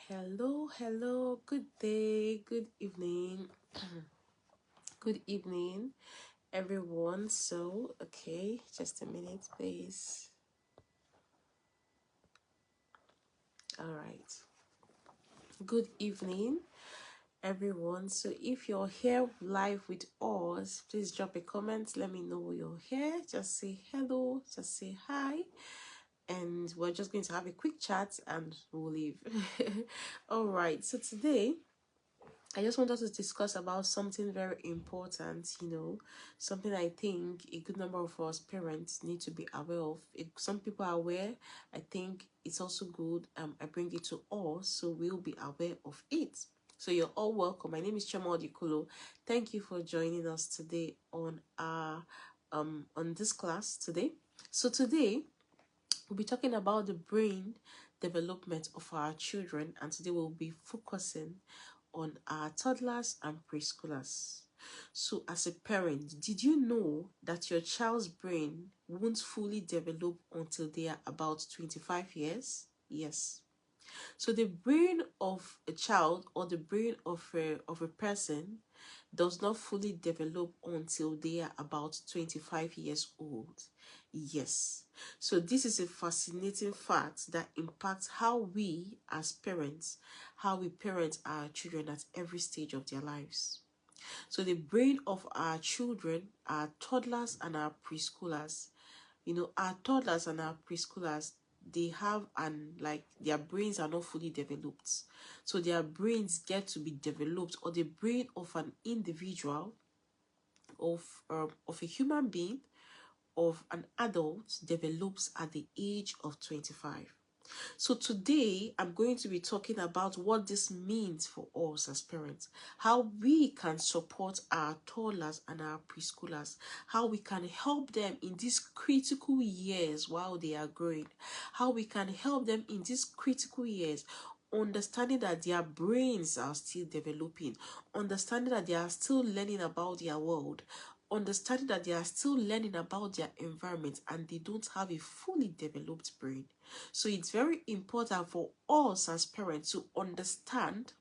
Hello, good day, good evening, good evening, everyone. So, okay, just a minute, please. All right, good evening, everyone. So, if you're here live with us, please drop a comment. Let me know you're here. Just say hello, just say hi, and we're just going to have a quick chat and we'll leave. All right, so today I just want us to discuss about something very important, something I think a good number of us parents need to be aware of. Some people are aware. I think it's also good. I bring it to us so we'll be aware of it. So you're all welcome. My name is Chama Odikulo. Thank you for joining us today on on this class today. So today we'll be talking about the brain development of our children, and today we'll be focusing on our toddlers and preschoolers. So, as a parent, did you know that your child's brain won't fully develop until they are about 25 years? Yes. So, the brain of a child or the brain of a person does not fully develop until they are about 25 years old. Yes. So this is a fascinating fact that impacts how we as parents, how we parent our children at every stage of their lives. So the brain of our children, our toddlers and our preschoolers, our toddlers and our preschoolers, they have their brains are not fully developed. So their brains get to be developed, or the brain of an individual, of a human being, of an adult, develops at the age of 25. So today I'm going to be talking about what this means for us as parents, how we can support our toddlers and our preschoolers, how we can help them in these critical years while they are growing, how we can help them in these critical years, understanding that their brains are still developing, understanding that they are still learning about their world, understanding that they are still learning about their environment and they don't have a fully developed brain. So it's very important for us as parents to understand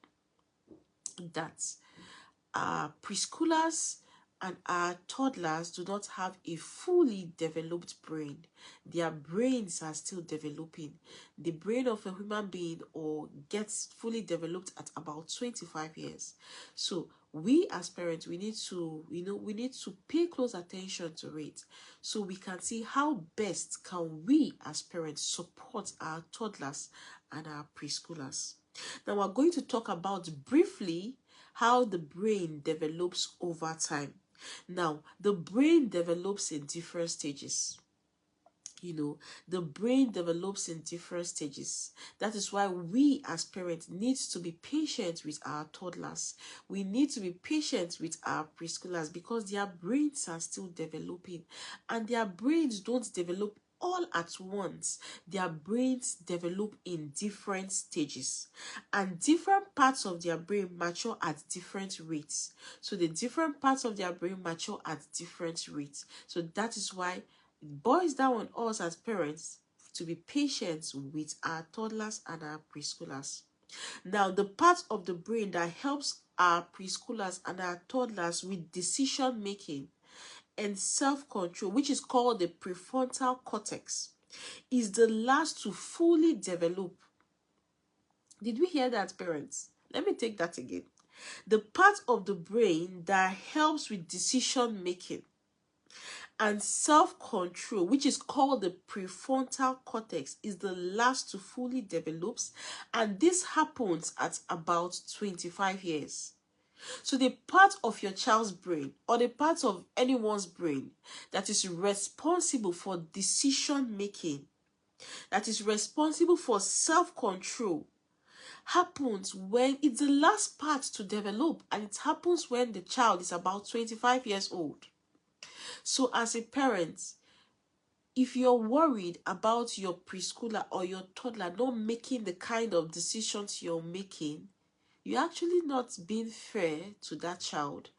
that our preschoolers and our toddlers do not have a fully developed brain. Their brains are still developing. The brain of a human being or gets fully developed at about 25 years. So we as parents, we need to pay close attention to it so we can see how best can we as parents support our toddlers and our preschoolers. Now we're going to talk about briefly how the brain develops over time. Now, the brain develops in different stages. The brain develops in different stages. That is why we as parents need to be patient with our toddlers. We need to be patient with our preschoolers because their brains are still developing and their brains don't develop all at once. Their brains develop in different stages and different parts of their brain mature at different rates. So the different parts of their brain mature at different rates. So that is why it boils down on us as parents to be patient with our toddlers and our preschoolers. Now, the part of the brain that helps our preschoolers and our toddlers with decision making and self-control, which is called the prefrontal cortex, is the last to fully develop. Did we hear that, parents? Let me take that again. The part of the brain that helps with decision making and self-control, which is called the prefrontal cortex, is the last to fully develop, and this happens at about 25 years. So the part of your child's brain or the part of anyone's brain that is responsible for decision making, that is responsible for self-control, happens when it's the last part to develop, and it happens when the child is about 25 years old. So as a parent, if you're worried about your preschooler or your toddler not making the kind of decisions you're making, you're actually not being fair to that child,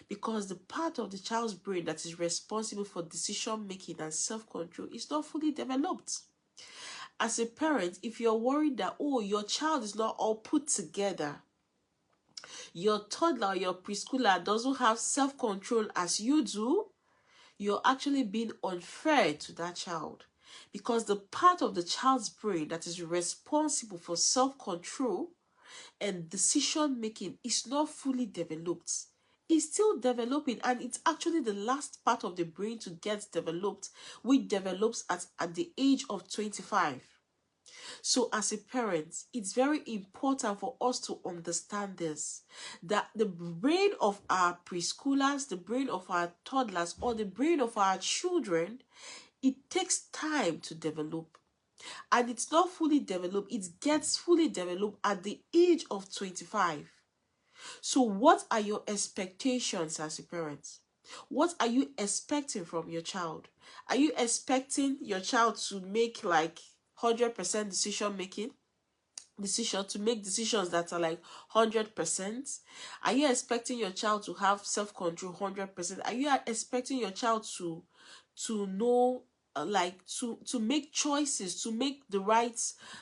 because the part of the child's brain that is responsible for decision making and self-control is not fully developed. as a parent, if you're worried that, oh, your child is not all put together, your toddler or your preschooler doesn't have self-control as you do, you're actually being unfair to that child, because the part of the child's brain that is responsible for self-control and decision making is not fully developed. It's still developing, and it's actually the last part of the brain to get developed, which develops at the age of 25. So as a parent, it's very important for us to understand this, that the brain of our preschoolers, the brain of our toddlers, or the brain of our children, it takes time to develop. And it's not fully developed, it gets fully developed at the age of 25. So what are your expectations as a parent? What are you expecting from your child? Are you expecting your child to make like 100% decision to make decisions that are like 100%? Are you expecting your child to have self-control 100%? Are you expecting your child to know, like to make choices, to make the right,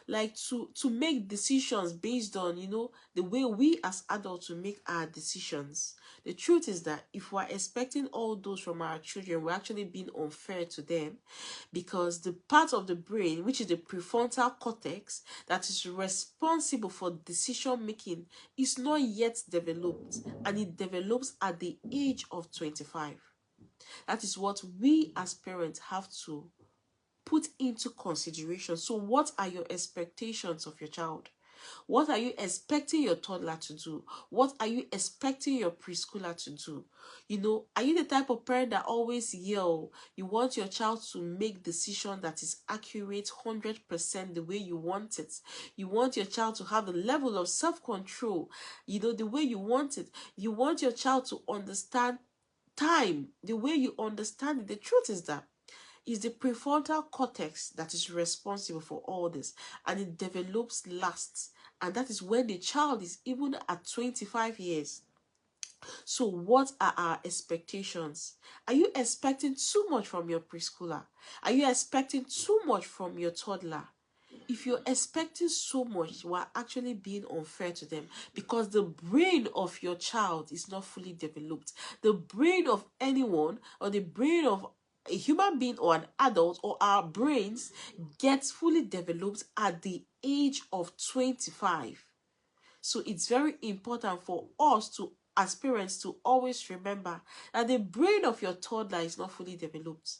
like to make decisions based on, you know, the way we as adults to make our decisions? The truth is that if we're expecting all those from our children, we're actually being unfair to them, because the part of the brain, which is the prefrontal cortex, that is responsible for decision making, is not yet developed, and it develops at the age of 25. That is what we as parents have to put into consideration. So what are your expectations of your child? What are you expecting your toddler to do? What are you expecting your preschooler to do? You know, are you the type of parent that always yell? You want your child to make decision that is accurate 100% the way you want it. You want your child to have the level of self-control, you know, the way you want it. You want your child to understand time the way you understand it. The truth is that it's the prefrontal cortex that is responsible for all this, and it develops last, and that is when the child is even at 25 years. So what are our expectations? Are you expecting too much from your preschooler? Are you expecting too much from your toddler? If you're expecting so much, you are actually being unfair to them, because the brain of your child is not fully developed. The brain of anyone, or the brain of a human being or an adult, or our brains, gets fully developed at the age of 25. So it's very important for us to, as parents, to always remember that the brain of your toddler is not fully developed.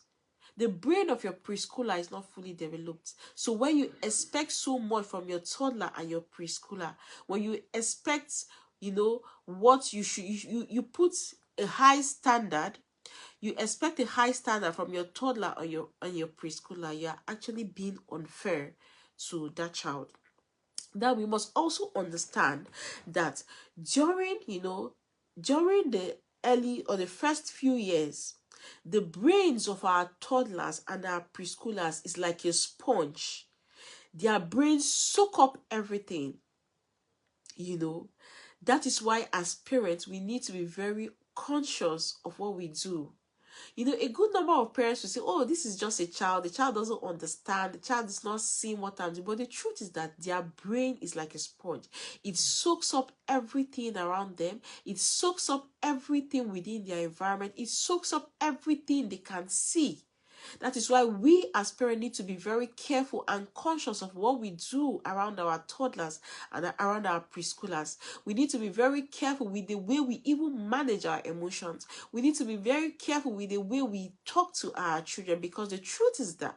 The brain of your preschooler is not fully developed. So when you expect so much from your toddler and your preschooler, when you expect, you know, what you should, you put a high standard, you expect a high standard from your toddler or your preschooler, you are actually being unfair to that child. Now we must also understand that during the early or the first few years, the brains of our toddlers and our preschoolers is like a sponge. Their brains soak up everything. That is why as parents we need to be very conscious of what we do. A good number of parents will say, oh, this is just a child. The child doesn't understand. The child is not seeing what I'm doing. But the truth is that their brain is like a sponge. It soaks up everything around them. It soaks up everything within their environment. It soaks up everything they can see. That is why we as parents need to be very careful and conscious of what we do around our toddlers and around our preschoolers. We need to be very careful with the way we even manage our emotions. We need to be very careful with the way we talk to our children, because the truth is that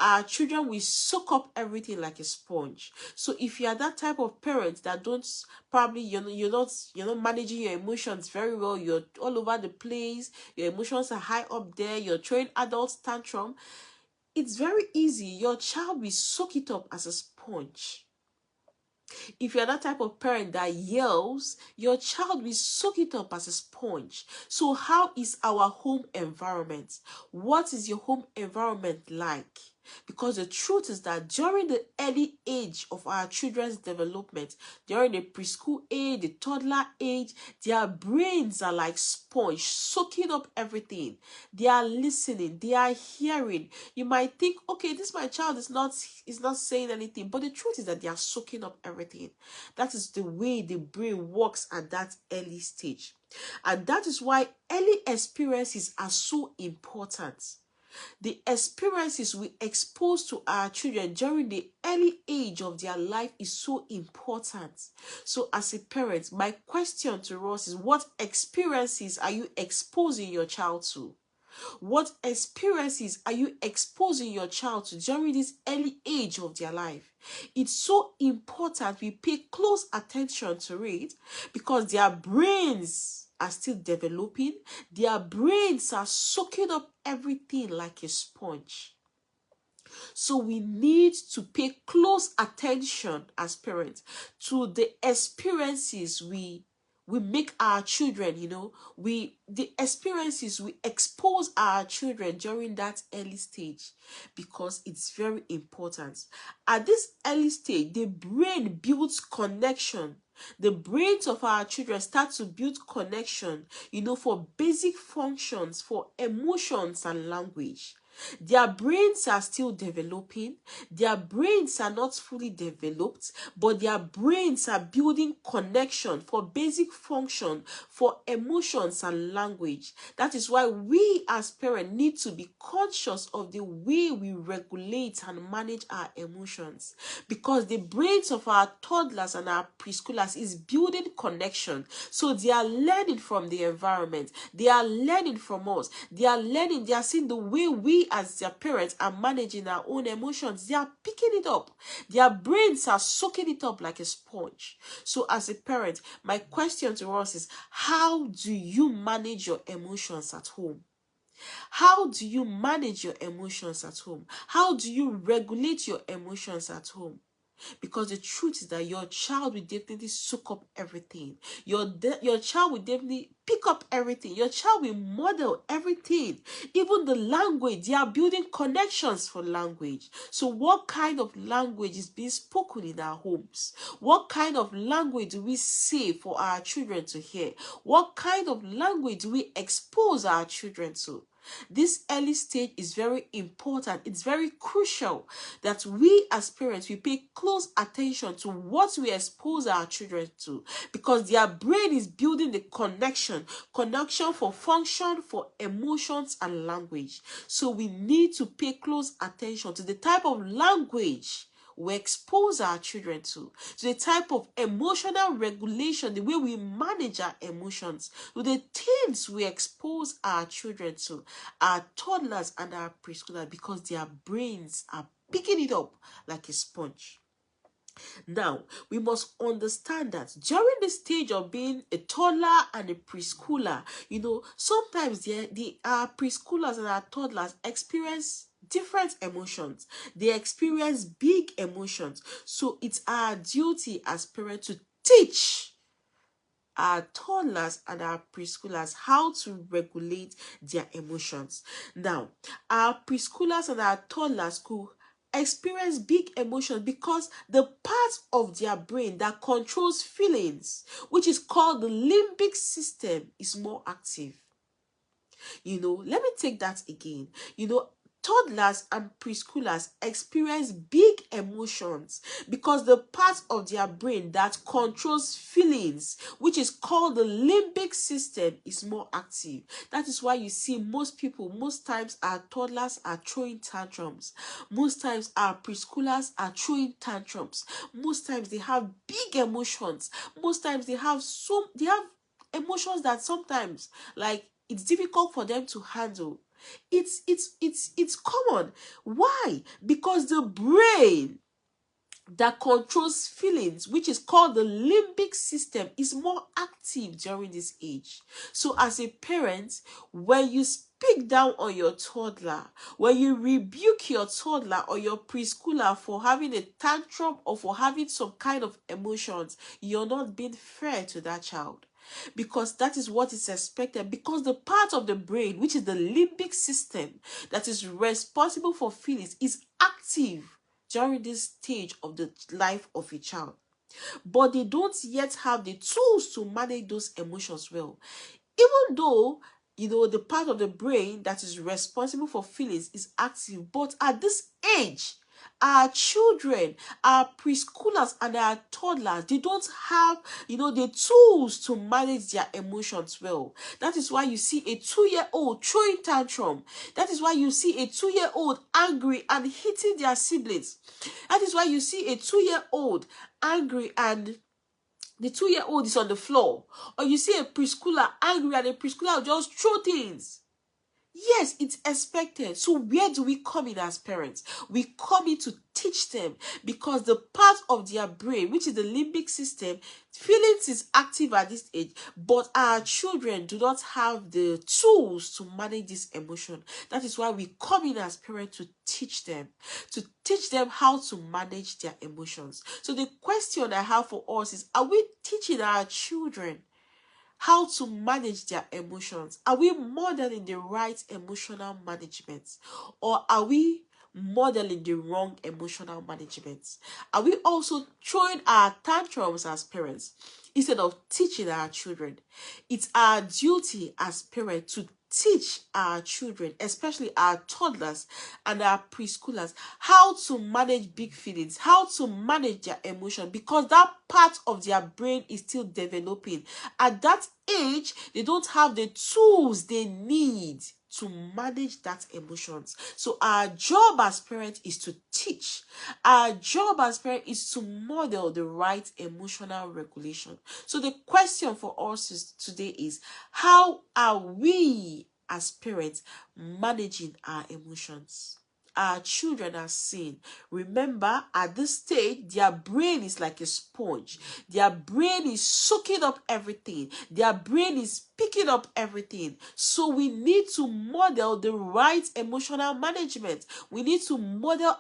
our children will soak up everything like a sponge. So if you are that type of parent that don't, probably you're not managing your emotions very well, you're all over the place, your emotions are high up there, you're throwing adult tantrum, it's very easy. Your child will soak it up as a sponge. If you're that type of parent that yells, your child will soak it up as a sponge. So how is our home environment? What is your home environment like? Because the truth is that during the early age of our children's development, during the preschool age, the toddler age, their brains are like sponge, soaking up everything. They are listening, they are hearing. You might think, okay, this my child is not saying anything, but the truth is that they are soaking up everything. That is the way the brain works at that early stage. And that is why early experiences are so important. The experiences we expose to our children during the early age of their life is so important. So as a parent, my question to us is, what experiences are you exposing your child to? What experiences are you exposing your child to during this early age of their life? It's so important we pay close attention to it, because their brains are still developing. Their brains are soaking up everything like a sponge. So we need to pay close attention as parents to the experiences we make our children, the experiences we expose our children during that early stage, because it's very important. At this early stage, the brain builds connection. The brains of our children start to build connection, for basic functions, for emotions and language. Their brains are still developing. Their brains are not fully developed, but their brains are building connection for basic function, for emotions and language. That is why we as parents need to be conscious of the way we regulate and manage our emotions, because the brains of our toddlers and our preschoolers is building connection. So they are learning from the environment. They are learning from us. They are learning. They are seeing the way we as their parents are managing our own emotions. They are picking it up. Their brains are soaking it up like a sponge. So as a parent, my question to us is, how do you manage your emotions at home? How do you manage your emotions at home? How do you regulate your emotions at home? Because the truth is that your child will definitely soak up everything. Your child will definitely pick up everything. Your child will model everything. Even the language, they are building connections for language. So what kind of language is being spoken in our homes? What kind of language do we say for our children to hear? What kind of language do we expose our children to? This early stage is very important. It's very crucial that we as parents, we pay close attention to what we expose our children to, because their brain is building the connection for function, for emotions and language. So we need to pay close attention to the type of language we expose our children to the type of emotional regulation, the way we manage our emotions, to the things we expose our children to, our toddlers and our preschoolers, because their brains are picking it up like a sponge. Now, we must understand that during the stage of being a toddler and a preschooler, sometimes our preschoolers and our toddlers experience different emotions. They experience big emotions. So it's our duty as parents to teach our toddlers and our preschoolers how to regulate their emotions. Now, our preschoolers and our toddlers could experience big emotions because the part of their brain that controls feelings, which is called the limbic system, is more active. Let me take that again. Toddlers and preschoolers experience big emotions because the part of their brain that controls feelings, which is called the limbic system, is more active. That is why you see most times our toddlers are throwing tantrums. Most times our preschoolers are throwing tantrums. Most times they have big emotions. Most times they have emotions that sometimes, like, it's difficult for them to handle. It's common. Why? Because the brain that controls feelings, which is called the limbic system, is more active during this age. So as a parent, when you speak down on your toddler, when you rebuke your toddler or your preschooler for having a tantrum or for having some kind of emotions, you're not being fair to that child. because that is what is expected, because the part of the brain, which is the limbic system, that is responsible for feelings, is active during this stage of the life of a child. But they don't yet have the tools to manage those emotions well. Even though, the part of the brain that is responsible for feelings is active, but at this age, our children, our preschoolers and our toddlers, they don't have, the tools to manage their emotions well. That is why you see a 2-year-old throwing tantrum. That is why you see a 2-year-old angry and hitting their siblings. That is why you see a 2-year-old angry and the 2-year-old is on the floor. Or you see a preschooler angry and a preschooler will just throw things. Yes, it's expected. So where do we come in as parents? We come in to teach them, because the part of their brain, which is the limbic system, feelings is active at this age, but our children do not have the tools to manage this emotion. That is why we come in as parents to teach them how to manage their emotions. So the question I have for us is, are we teaching our children how to manage their emotions? Are we modeling the right emotional management, or are we modeling the wrong emotional management? Are we also throwing our tantrums as parents instead of teaching our children? It's our duty as parents to teach our children, especially our toddlers and our preschoolers, how to manage big feelings, how to manage their emotion, because that part of their brain is still developing. At that age, they don't have the tools they need to manage that emotions. So our job as parents is to teach. Our job as parents is to model the right emotional regulation. So the question for us today is, how are we as parents managing our emotions? Our children are seeing. Remember, at this stage, their brain is like a sponge. Their brain is soaking up everything. Their brain is picking up everything. So we need to model the right emotional management. We need to model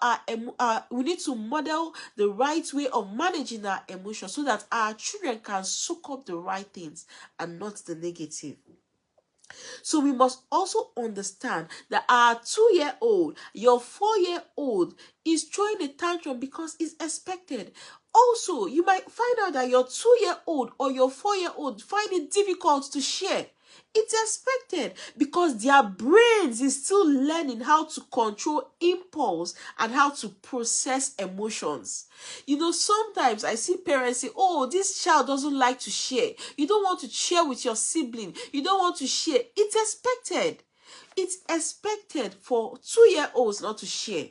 the right way of managing our emotions, so that our children can soak up the right things and not the negative. So we must also understand that our 2-year-old, your 4-year-old is throwing a tantrum because it's expected. Also, you might find out that your 2-year-old or your 4-year-old find it difficult to share. It's expected, because their brains is still learning how to control impulse and how to process emotions. Sometimes I see parents say, oh, this child doesn't like to share. You don't want to share with your sibling. You don't want to share. It's expected. It's expected for 2-year-olds not to share,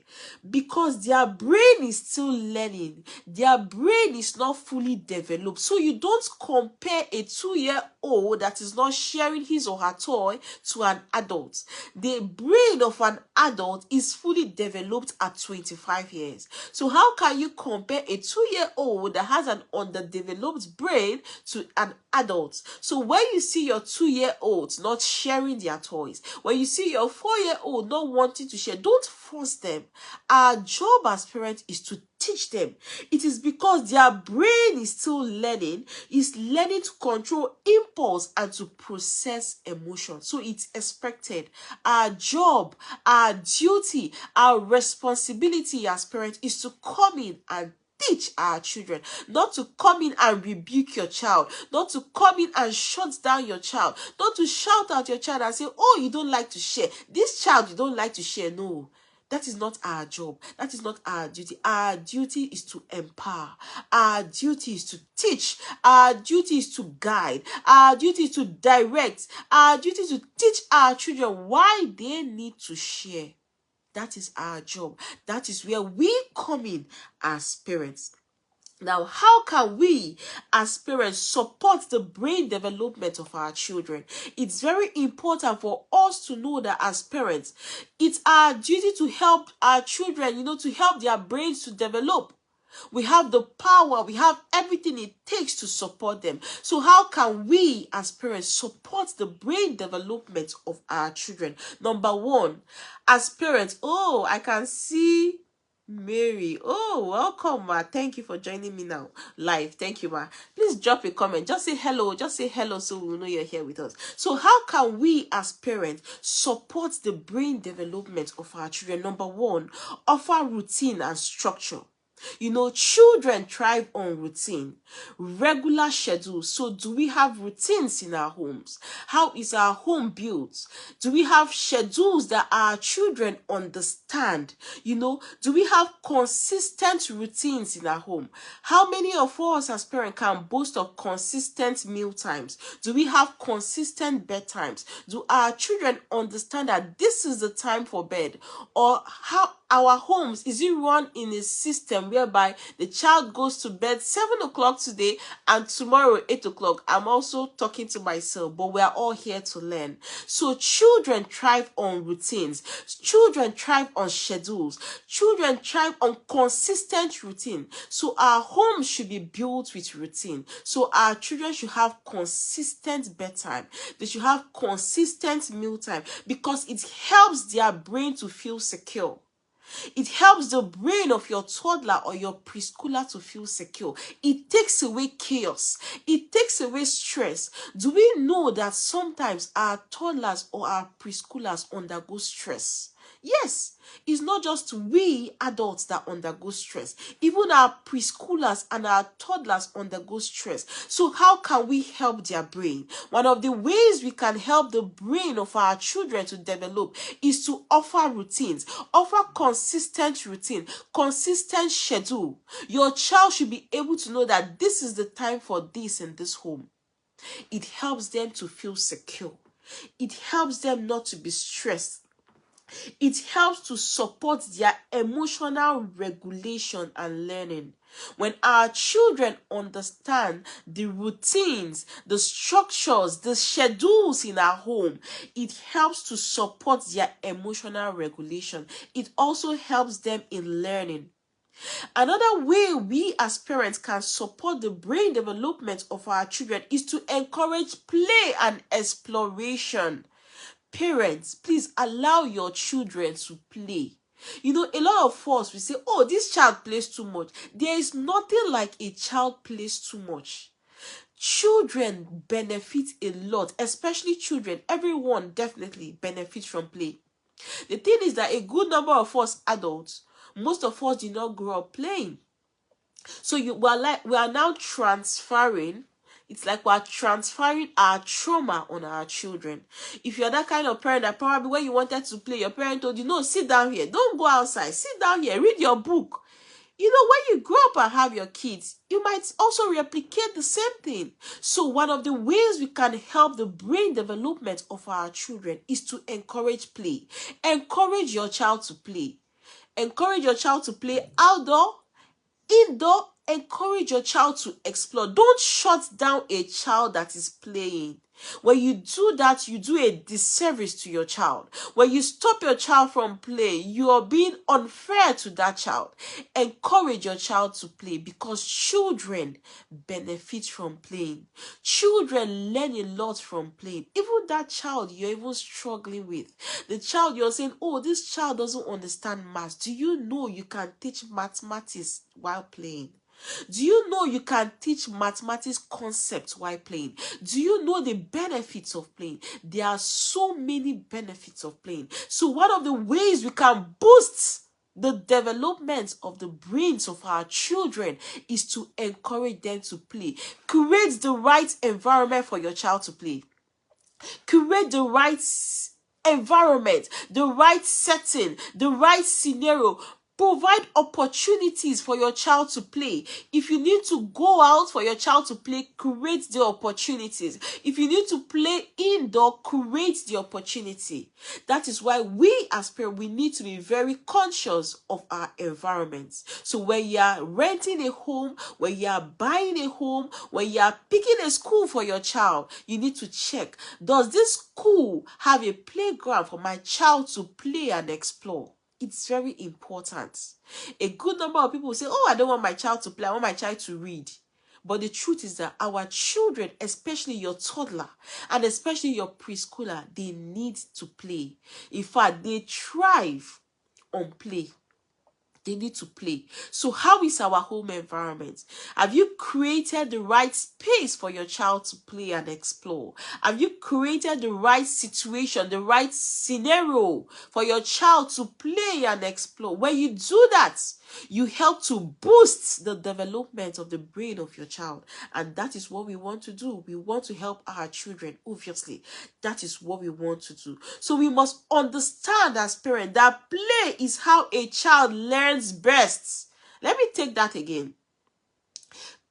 because their brain is still learning. Their brain is not fully developed. So you don't compare a 2-year-old that is not sharing his or her toy to an adult. The brain of an adult is fully developed at 25 years. So how can you compare a 2-year-old that has an underdeveloped brain to an adult? So when you see your 2-year-olds not sharing their toys, when you see your 4-year-old not wanting to share, don't force them. Our job as parents is to teach them. It is because their brain is still learning, is learning to control impulse and to process emotion. So it's expected. Our job, our duty, our responsibility as parents is to come in and teach our children, not to come in and rebuke your child, not to come in and shut down your child, not to shout at your child and say, oh, you don't like to share. This child, you don't like to share. No, that is not our job. That is not our duty. Our duty is to empower. Our duty is to teach. Our duty is to guide. Our duty is to direct. Our duty is to teach our children why they need to share. That is our job. That is where we come in as parents. Now, how can we as parents support the brain development of our children? It's very important for us to know that as parents, it's our duty to help our children, to help their brains to develop. We have the power, we have everything it takes to support them. So how can we as parents support the brain development of our children? Number one, as parents, I can see Mary, oh, welcome, ma. Thank you for joining me now live. Thank you, ma. Please drop a comment. Just say hello. Just say hello so we know you're here with us. So, how can we as parents support the brain development of our children? Number one, offer routine and structure. You know, children thrive on routine, regular schedules. So, do we have routines in our homes? How is our home built? Do we have schedules that our children understand? You know, do we have consistent routines in our home? How many of us as parents can boast of consistent meal times? Do we have consistent bedtimes? Do our children understand that this is the time for bed? Or how our homes, is it run in a system whereby the child goes to bed 7 o'clock today and tomorrow 8 o'clock? I'm also talking to myself, but we are all here to learn. So children thrive on routines. Children thrive on schedules. Children thrive on consistent routine. So our home should be built with routine. So our children should have consistent bedtime. They should have consistent meal time because it helps their brain to feel secure. It helps the brain of your toddler or your preschooler to feel secure. It takes away chaos. It takes away stress. Do we know that sometimes our toddlers or our preschoolers undergo stress? Yes, it's not just we adults that undergo stress. Even our preschoolers and our toddlers undergo stress. So how can we help their brain? One of the ways we can help the brain of our children to develop is to offer routines, offer consistent routine, consistent schedule. Your child should be able to know that this is the time for this in this home. It helps them to feel secure. It helps them not to be stressed. It helps to support their emotional regulation and learning. When our children understand the routines, the structures, the schedules in our home, it helps to support their emotional regulation. It also helps them in learning. Another way we as parents can support the brain development of our children is to encourage play and exploration. Parents, please allow your children to play. You know, a lot of us, we say, oh, this child plays too much. There is nothing like a child plays too much. Children benefit a lot, especially children. Everyone definitely benefits from play. The thing is that a good number of us adults, most of us did not grow up playing. So we are now transferring. It's like we're transferring our trauma on our children. If you're that kind of parent that probably when you wanted to play, your parent told you, no, sit down here. Don't go outside. Sit down here. Read your book. You know, when you grow up and have your kids, you might also replicate the same thing. So one of the ways we can help the brain development of our children is to encourage play. Encourage your child to play. Encourage your child to play outdoor, indoor. Encourage your child to explore. Don't shut down a child that is playing. When you do that, you do a disservice to your child. When you stop your child from play, you are being unfair to that child. Encourage your child to play because children benefit from playing. Children learn a lot from playing. Even that child you're even struggling with, the child you're saying, oh, this child doesn't understand math. Do you know you can teach mathematics while playing? Do you know you can teach mathematics concepts while playing? Do you know the benefits of playing? There are so many benefits of playing. So one of the ways we can boost the development of the brains of our children is to encourage them to play. Create the right environment for your child to play. Create the right environment, the right setting, the right scenario. Provide opportunities for your child to play. If you need to go out for your child to play, create the opportunities. If you need to play indoor, create the opportunity. That is why we as parents, we need to be very conscious of our environments. So when you are renting a home, when you are buying a home, when you are picking a school for your child, you need to check, does this school have a playground for my child to play and explore? It's very important. A good number of people will say, oh, I don't want my child to play. I want my child to read. But the truth is that our children, especially your toddler and especially your preschooler, they need to play. In fact, they thrive on play. They need to play. So how is our home environment? Have you created the right space for your child to play and explore? Have you created the right situation, the right scenario for your child to play and explore? When you do that, you help to boost the development of the brain of your child. And that is what we want to do. We want to help our children, obviously. That is what we want to do. So we must understand as parents that play is how a child learns best. Let me take that again.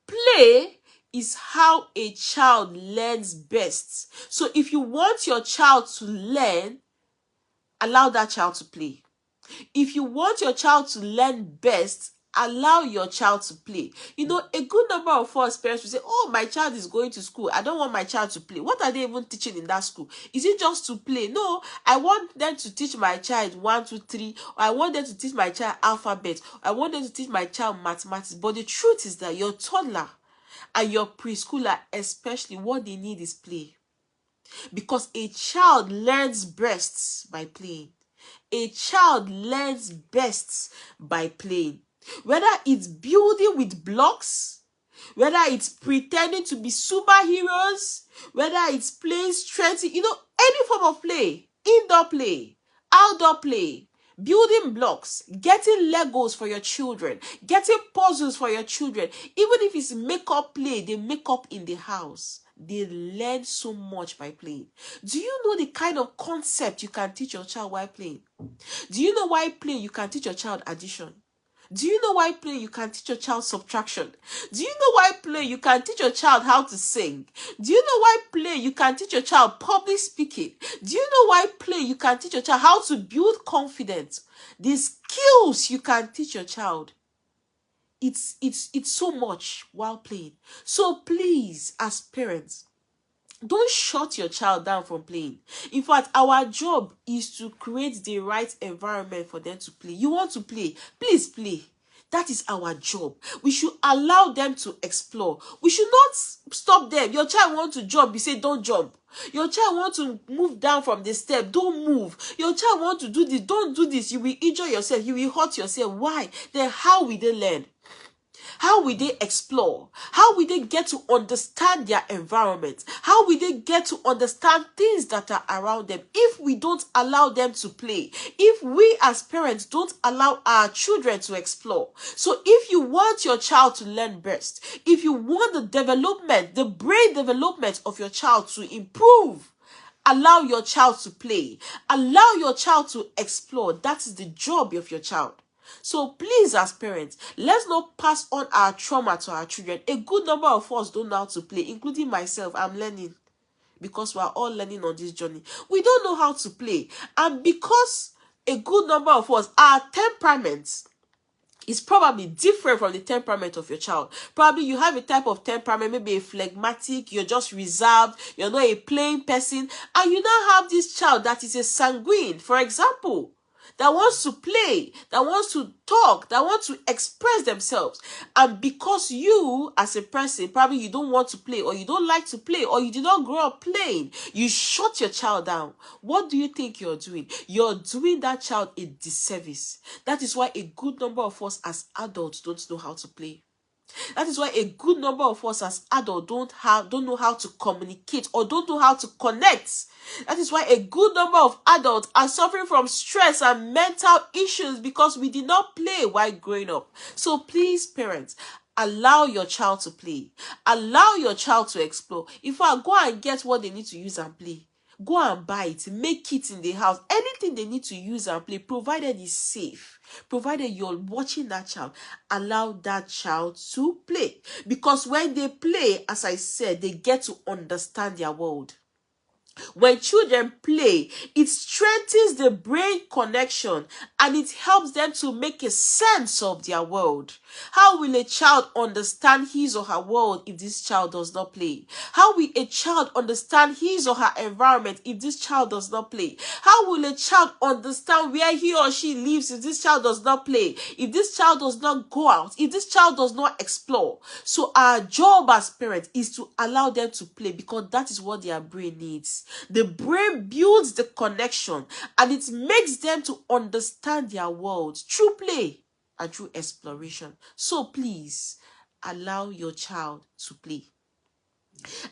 Play is how a child learns best. So if you want your child to learn, allow that child to play. If you want your child to learn best, allow your child to play. You know, a good number of us parents will say, oh, my child is going to school. I don't want my child to play. What are they even teaching in that school? Is it just to play? No, I want them to teach my child 1, 2, 3. Or I want them to teach my child alphabet. I want them to teach my child mathematics. But the truth is that your toddler and your preschooler, especially, what they need is play. Because a child learns best by playing. A child learns best by playing. Whether it's building with blocks, whether it's pretending to be superheroes, whether it's playing strength, you know, any form of play, indoor play, outdoor play, building blocks, getting Legos for your children, getting puzzles for your children, even if it's makeup play, they make up in the house. They learn so much by playing. Do you know the kind of concept you can teach your child while playing? Do you know why play you can teach your child addition? Do you know why play you can teach your child subtraction? Do you know why play you can teach your child how to sing? Do you know why play you can teach your child public speaking? Do you know why play you can teach your child how to build confidence? The skills you can teach your child. It's so much while playing. So please, as parents, don't shut your child down from playing. In fact, our job is to create the right environment for them to play. You want to play? Please play. That is our job. We should allow them to explore. We should not stop them. Your child wants to jump, you say don't jump. Your child wants to move down from the step, don't move. Your child wants to do this, don't do this. You will injure yourself, you will hurt yourself. Why? Then how will they learn? How will they explore? How will they get to understand their environment? How will they get to understand things that are around them if we don't allow them to play? If we as parents don't allow our children to explore? So if you want your child to learn best, if you want the development, the brain development of your child to improve, allow your child to play. Allow your child to explore. That is the job of your child. So please, as parents, let's not pass on our trauma to our children. A good number of us don't know how to play, including myself. I'm learning because we are all learning on this journey. We don't know how to play. And because a good number of us, our temperaments is probably different from the temperament of your child. Probably you have a type of temperament, maybe a phlegmatic, you're just reserved, you're not a playing person, and you now have this child that is a sanguine, for example, that wants to play, that wants to talk, that wants to express themselves. And because you, as a person, probably you don't want to play, or you don't like to play, or you did not grow up playing, you shut your child down. What do you think you're doing? You're doing that child a disservice. That is why a good number of us as adults don't know how to play. That is why a good number of us as adults don't know how to communicate or don't know how to connect. That is why a good number of adults are suffering from stress and mental issues because we did not play while growing up. So please, parents, allow your child to play. Allow your child to explore. In fact, go and get what they need to use and play. Go and buy it, make it in the house. Anything they need to use and play, provided it's safe, provided you're watching that child, allow that child to play. Because when they play, as I said, they get to understand their world. When children play, it strengthens the brain connection and it helps them to make a sense of their world. How will a child understand his or her world if this child does not play? How will a child understand his or her environment if this child does not play? How will a child understand where he or she lives if this child does not play? If this child does not go out? If this child does not explore? So our job as parents is to allow them to play because that is what their brain needs. The brain builds the connection and it makes them to understand their world through play. and through exploration. So please allow your child to play.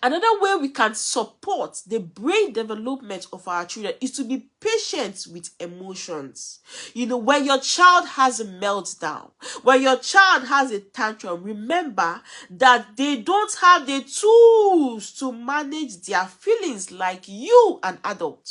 Another way we can support the brain development of our children is to be patient with emotions. You know, when your child has a meltdown, when your child has a tantrum, remember that they don't have the tools to manage their feelings like you, an adult.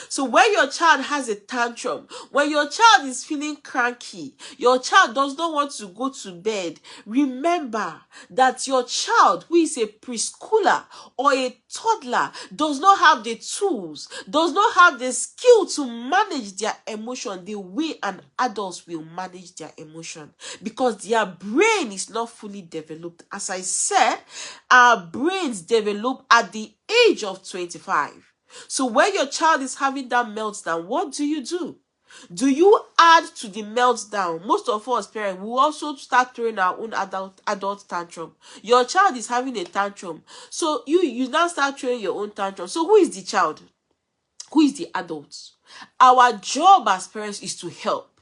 So when your child has a tantrum, when your child is feeling cranky, your child does not want to go to bed, remember that your child, who is a preschooler or a toddler, does not have the tools, does not have the skill to manage their emotion the way an adult will manage their emotion, because their brain is not fully developed. As I said, our brains develop at the age of 25. So when your child is having that meltdown, what do? Do you add to the meltdown? Most of us parents will also start throwing our own adult tantrum. Your child is having a tantrum, so you now start throwing your own tantrum. So who is the child? Who is the adult? Our job as parents is to help.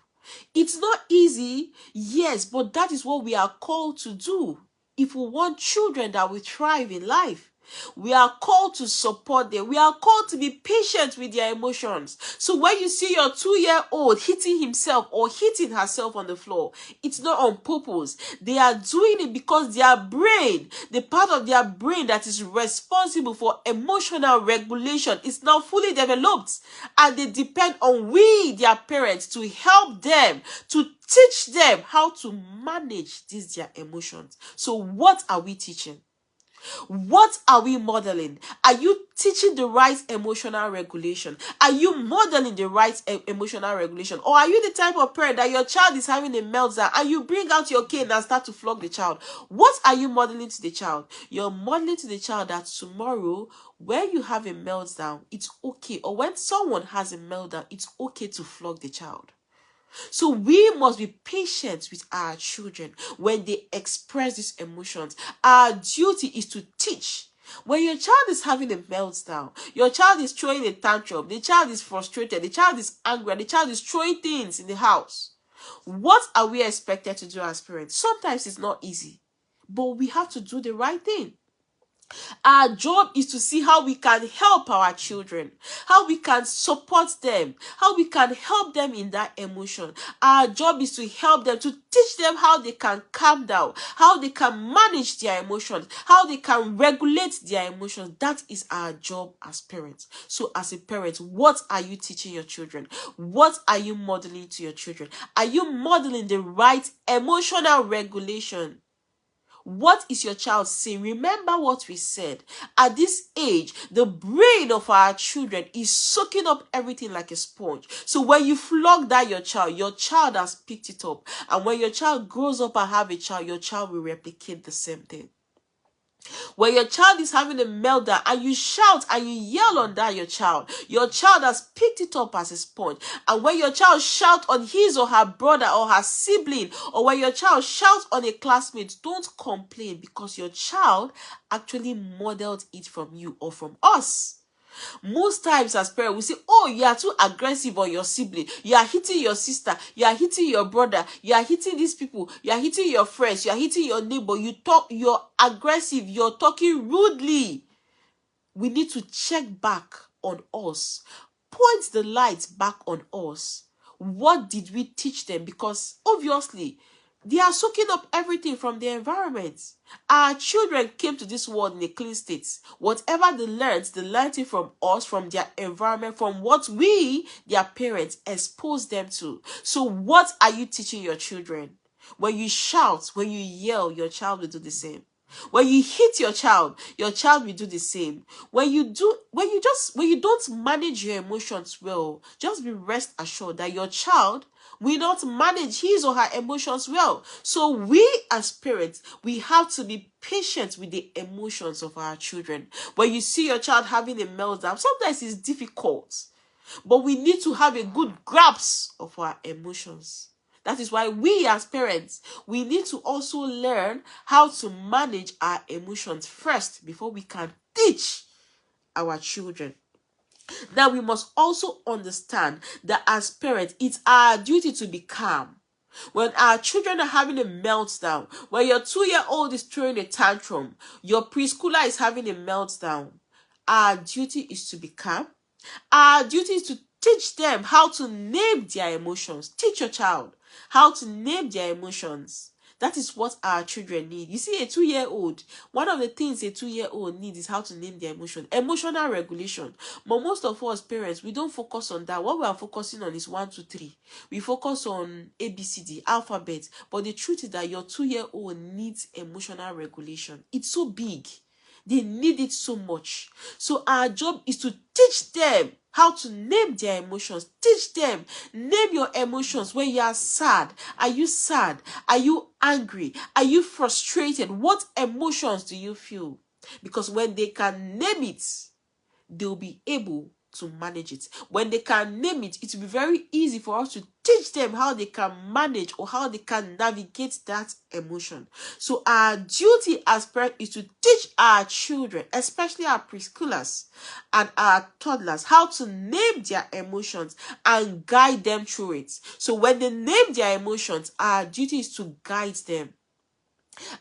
It's not easy, yes, but that is what we are called to do if we want children that will thrive in life. We are called to support them. We are called to be patient with their emotions. So when you see your 2-year-old hitting himself or hitting herself on the floor, it's not on purpose. They are doing it because their brain, the part of their brain that is responsible for emotional regulation, is not fully developed. And they depend on we, their parents, to help them, to teach them how to manage these their emotions. So what are we teaching? What are we modeling? Are you teaching the right emotional regulation? Are you modeling the right emotional regulation? Or are you the type of parent that your child is having a meltdown and you bring out your cane and start to flog the child? What are you modeling to the child? You're modeling to the child that tomorrow, when you have a meltdown, it's okay. Or when someone has a meltdown, it's okay to flog the child. So we must be patient with our children when they express these emotions. Our duty is to teach. When your child is having a meltdown, your child is throwing a tantrum, the child is frustrated, the child is angry, the child is throwing things in the house, what are we expected to do as parents? Sometimes it's not easy, but we have to do the right thing. Our job is to see how we can help our children, how we can support them, how we can help them in that emotion. Our job is to help them, to teach them how they can calm down, how they can manage their emotions, how they can regulate their emotions. That is our job as parents. So as a parent, what are you teaching your children? What are you modeling to your children? Are you modeling the right emotional regulation? What is your child saying? Remember what we said. At this age, the brain of our children is soaking up everything like a sponge. So when you flog that your child has picked it up. And when your child grows up and have a child, your child will replicate the same thing. When your child is having a meltdown and you shout and you yell on that your child has picked it up as a sponge. And when your child shouts on his or her brother or her sibling, or when your child shouts on a classmate, don't complain, because your child actually modeled it from you or from us. Most times as parents, we say, oh, you are too aggressive on your sibling. You are hitting your sister. You are hitting your brother. You are hitting these people. You are hitting your friends. You are hitting your neighbor. You're aggressive. You're talking rudely. We need to check back on us. Point the light back on us. What did we teach them? Because obviously, they are soaking up everything from the environment. Our children came to this world in a clean state. Whatever they learned it from us, from their environment, from what we, their parents, exposed them to. So what are you teaching your children? When you shout, when you yell, your child will do the same. When you hit your child will do the same. When you don't manage your emotions well, just be rest assured that your child will not manage his or her emotions well. So we as parents, we have to be patient with the emotions of our children. When you see your child having a meltdown, sometimes it's difficult, but we need to have a good grasp of our emotions. That is why we as parents, we need to also learn how to manage our emotions first before we can teach our children. Now we must also understand that as parents, it's our duty to be calm. When our children are having a meltdown, when your 2-year-old is throwing a tantrum, your preschooler is having a meltdown, our duty is to be calm. Our duty is to teach them how to name their emotions. Teach your child how to name their emotions. That is what our children need. You see, a 2-year-old, one of the things a 2-year-old needs is how to name their emotion. Emotional regulation. But most of us parents, we don't focus on that. What we are focusing on is 1, 2, 3. We focus on ABCD, alphabet. But the truth is that your 2-year-old needs emotional regulation. It's so big. They need it so much. So our job is to teach them how to name their emotions. Teach them. Name your emotions. When you are sad, are you sad? Are you angry? Are you frustrated? What emotions do you feel? Because when they can name it, they'll be able to manage it. When they can name it, it will be very easy for us to teach them how they can manage or how they can navigate that emotion. So our duty as parents is to teach our children, especially our preschoolers and our toddlers, how to name their emotions and guide them through it. So when they name their emotions, our duty is to guide them.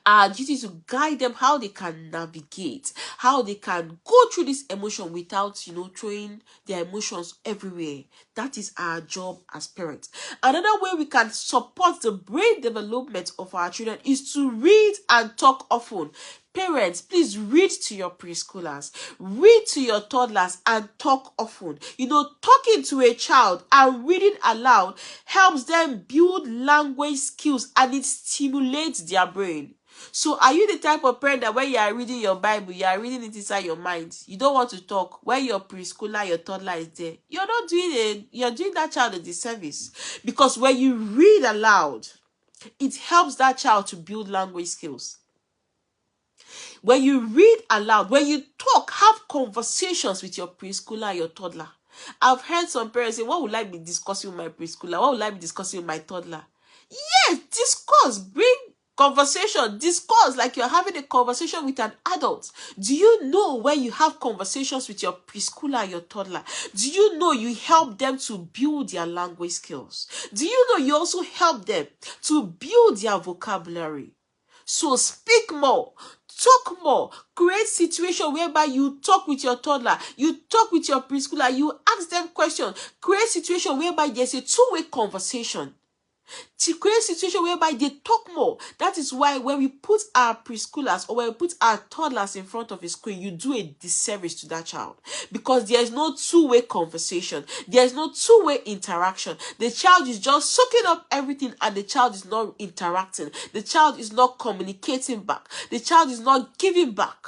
Our duty is to guide them how they can navigate, how they can go through this emotion without, throwing their emotions everywhere. That is our job as parents. Another way we can support the brain development of our children is to read and talk often. Parents, please read to your preschoolers, read to your toddlers, and talk often. Talking to a child and reading aloud helps them build language skills and it stimulates their brain. So are you the type of parent that when you are reading your Bible, you are reading it inside your mind? You don't want to talk. When your preschooler, your toddler is there, you're doing that child a disservice. Because when you read aloud, it helps that child to build language skills. When you read aloud, when you talk, have conversations with your preschooler, your toddler. I've heard some parents say, what would I be discussing with my preschooler? What would I be discussing with my toddler? Yes, discuss, bring conversation, discuss like you're having a conversation with an adult. Do you know when you have conversations with your preschooler, your toddler, do you know you help them to build their language skills? Do you know you also help them to build their vocabulary? So speak more, talk more, create situation whereby you talk with your toddler, you talk with your preschooler, you ask them questions, create situation whereby there's a two-way conversation. To create a situation whereby they talk more. That is why when we put our preschoolers or when we put our toddlers in front of a screen, you do a disservice to that child. Because there is no two-way conversation. There is no two-way interaction. The child is just soaking up everything and the child is not interacting. The child is not communicating back. The child is not giving back.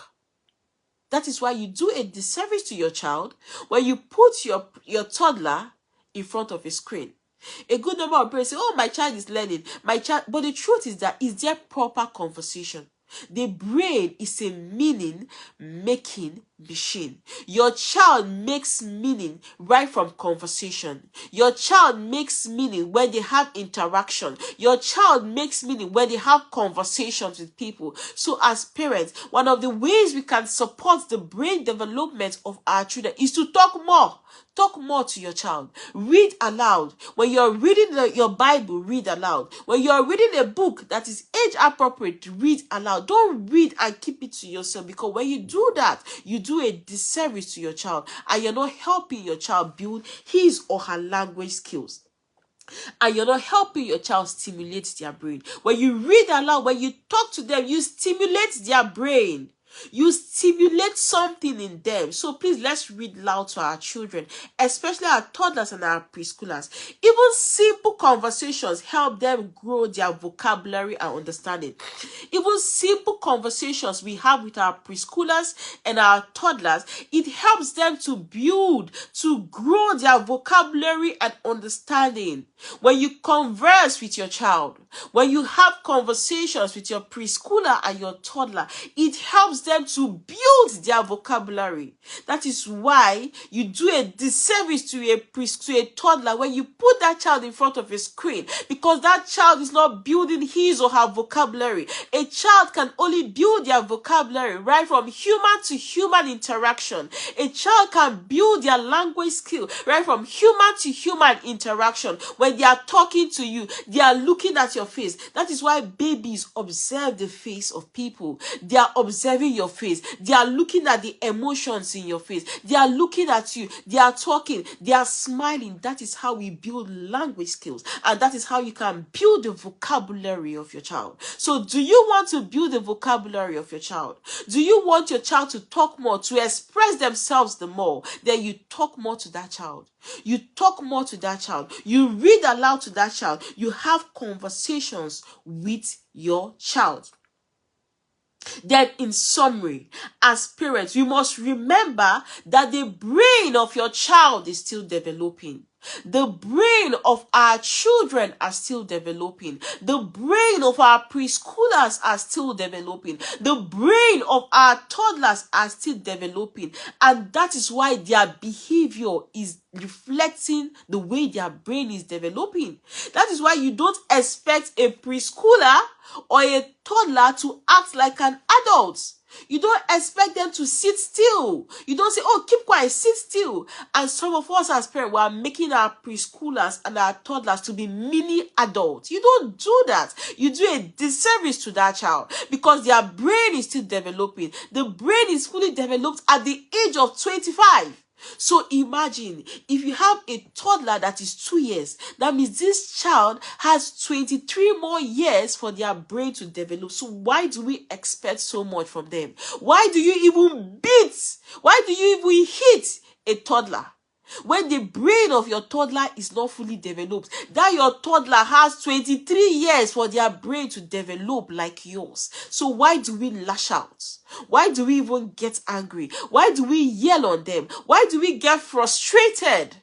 That is why you do a disservice to your child when you put your toddler in front of a screen. A good number of parents say, oh, my child is learning. But the truth is that, is there proper conversation? The brain is a meaning-making machine. Your child makes meaning right from conversation. Your child makes meaning when they have interaction. Your child makes meaning when they have conversations with people. So as parents, one of the ways we can support the brain development of our children is to talk more. Talk more to your child. Read aloud. When you're reading your Bible, read aloud. When you're reading a book that is age appropriate, read aloud. Don't read and keep it to yourself, because when you do that, you do a disservice to your child and you're not helping your child build his or her language skills. And you're not helping your child stimulate their brain. When you read aloud, when you talk to them, you stimulate their brain. You stimulate something in them. So please, let's read loud to our children, especially our toddlers and our preschoolers. Even simple conversations help them grow their vocabulary and understanding. Even simple conversations we have with our preschoolers and our toddlers, it helps them to build, to grow their vocabulary and understanding. When you converse with your child, When you have conversations with your preschooler and your toddler, it helps them to build their vocabulary. That is why you do a disservice to a toddler when you put that child in front of a screen, because that child is not building his or her vocabulary. A child can only build their vocabulary right from human to human interaction. A child can build their language skill right from human to human interaction. When they are talking to you, they are looking at your face. That is why babies observe the face of people. They are observing your face. They are looking at the emotions in your face. They are looking at you. They are talking. They are smiling. That is how we build language skills. And that is how you can build the vocabulary of your child. So do you want to build the vocabulary of your child? Do you want your child to talk more, to express themselves the more? Then you talk more to that child. You talk more to that child. You read aloud to that child. You have conversations with your child. Then, in summary, as parents, you must remember that the brain of your child is still developing. The brain of our children are still developing. The brain of our preschoolers are still developing. The brain of our toddlers are still developing. And that is why their behavior is reflecting the way their brain is developing. That is why you don't expect a preschooler or a toddler to act like an adult. You don't expect them to sit still. You don't say, oh, keep quiet, sit still. And some of us as parents, we are making our preschoolers and our toddlers to be mini adults. You don't do that. You do a disservice to that child because their brain is still developing. The brain is fully developed at the age of 25. So imagine if you have a toddler that is 2 years, that means this child has 23 more years for their brain to develop. So why do we expect so much from them? Why do you even beat? Why do you even hit a toddler? When the brain of your toddler is not fully developed, that your toddler has 23 years for their brain to develop like yours. So why do we lash out? Why do we even get angry? Why do we yell on them? Why do we get frustrated?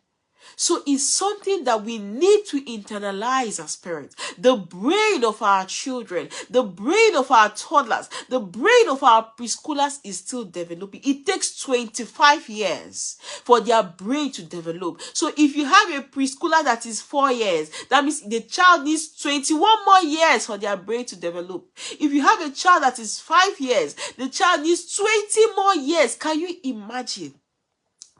So it's something that we need to internalize as parents. The brain of our children, the brain of our toddlers, the brain of our preschoolers is still developing. It takes 25 years for their brain to develop. So if you have a preschooler that is 4 years, that means the child needs 21 more years for their brain to develop. If you have a child that is 5 years, the child needs 20 more years. Can you imagine?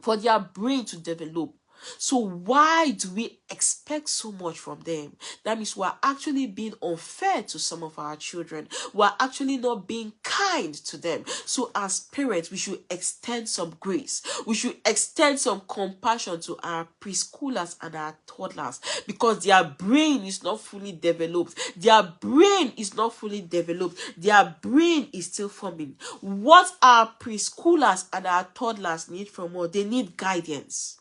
For their brain to develop. So why do we expect so much from them? That means we're actually being unfair to some of our children. We're actually not being kind to them. So as parents, we should extend some grace. We should extend some compassion to our preschoolers and our toddlers because their brain is not fully developed. Their brain is not fully developed. Their brain is still forming. What our preschoolers and our toddlers need from us? They need guidance.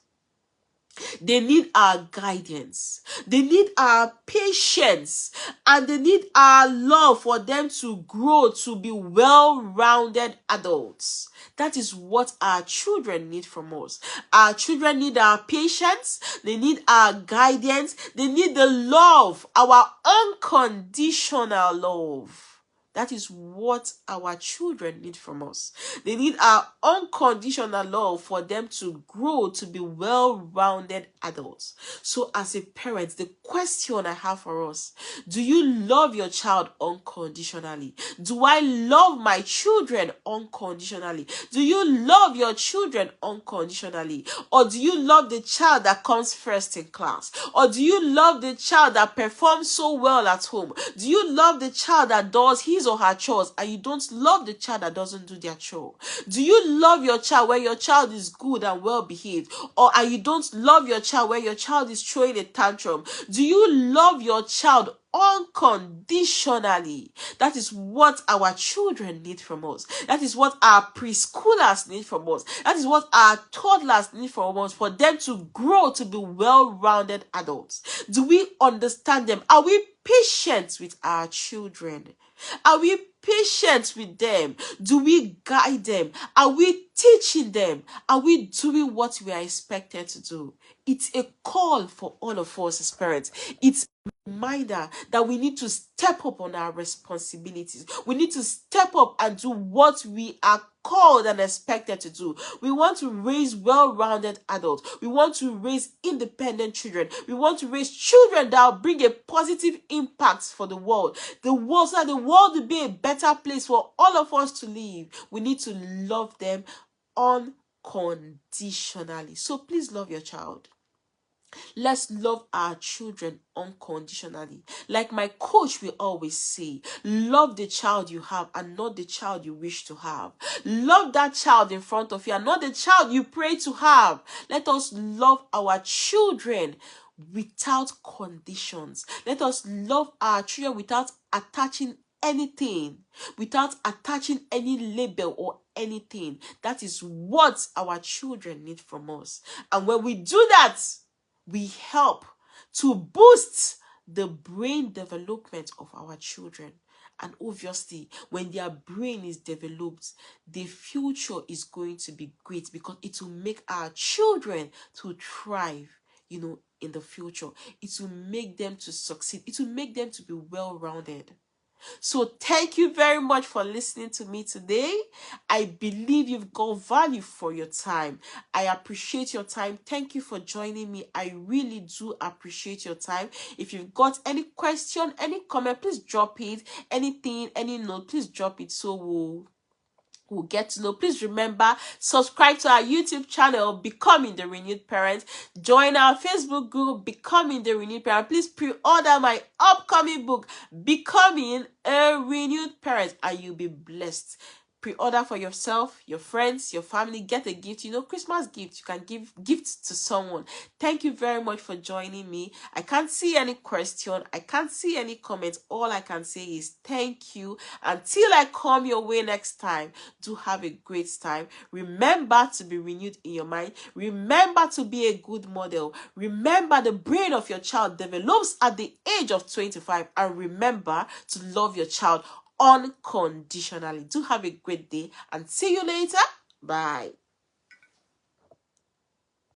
They need our guidance. They need our patience. And they need our love for them to grow to be well-rounded adults. That is what our children need from us. Our children need our patience. They need our guidance. They need the love, our unconditional love. That is what our children need from us. They need our unconditional love for them to grow to be well-rounded adults. So as a parent, the question I have for us, do you love your child unconditionally? Do I love my children unconditionally? Do you love your children unconditionally? Or do you love the child that comes first in class? Or do you love the child that performs so well at home? Do you love the child that does his or her chores and you don't love the child that doesn't do their chore? Do you love your child where your child is good and well behaved, and you don't love your child where your child is throwing a tantrum? Do you love your child unconditionally? That is what our children need from us. That is what our preschoolers need from us. That is what our toddlers need from us, for them to grow to be well-rounded adults. Do we understand them? Are we patient with our children? Are we patient with them? Do we guide them? Are we teaching them? Are we doing what we are expected to do? It's a call for all of us as parents. It's a reminder that we need to step up on our responsibilities. We need to step up and do what we are called and expected to do. We want to raise well-rounded adults. We want to raise independent children. We want to raise children that will bring a positive impact for the world. The world, so that the world will be a better place for all of us to live. We need to love them unconditionally. So please love your child. Let's love our children unconditionally. Like my coach will always say, love the child you have and not the child you wish to have. Love that child in front of you and not the child you pray to have. Let us love our children without conditions. Let us love our children without attaching anything, without attaching any label or anything. That is what our children need from us. And when we do that, we help to boost the brain development of our children. And obviously, when their brain is developed, the future is going to be great because it will make our children to thrive, in the future. It will make them to succeed. It will make them to be well-rounded. So thank you very much for listening to me today. I believe you've got value for your time. I appreciate your time. Thank you for joining me. I really do appreciate your time. If you've got any question, any comment, please drop it. Anything, any note, please drop it so we'll get to know. Please remember, subscribe to our YouTube channel, Becoming the Renewed Parent. Join our Facebook group, Becoming the Renewed Parent. Please pre-order my upcoming book, Becoming a Renewed Parent, and you'll be blessed. Pre-order for yourself, your friends, your family. Get a gift. Christmas gift. You can give gifts to someone. Thank you very much for joining me. I can't see any question. I can't see any comments. All I can say is thank you. Until I come your way next time, do have a great time. Remember to be renewed in your mind. Remember to be a good model. Remember the brain of your child develops at the age of 25. And remember to love your child unconditionally. Do have a great day and see you later. Bye.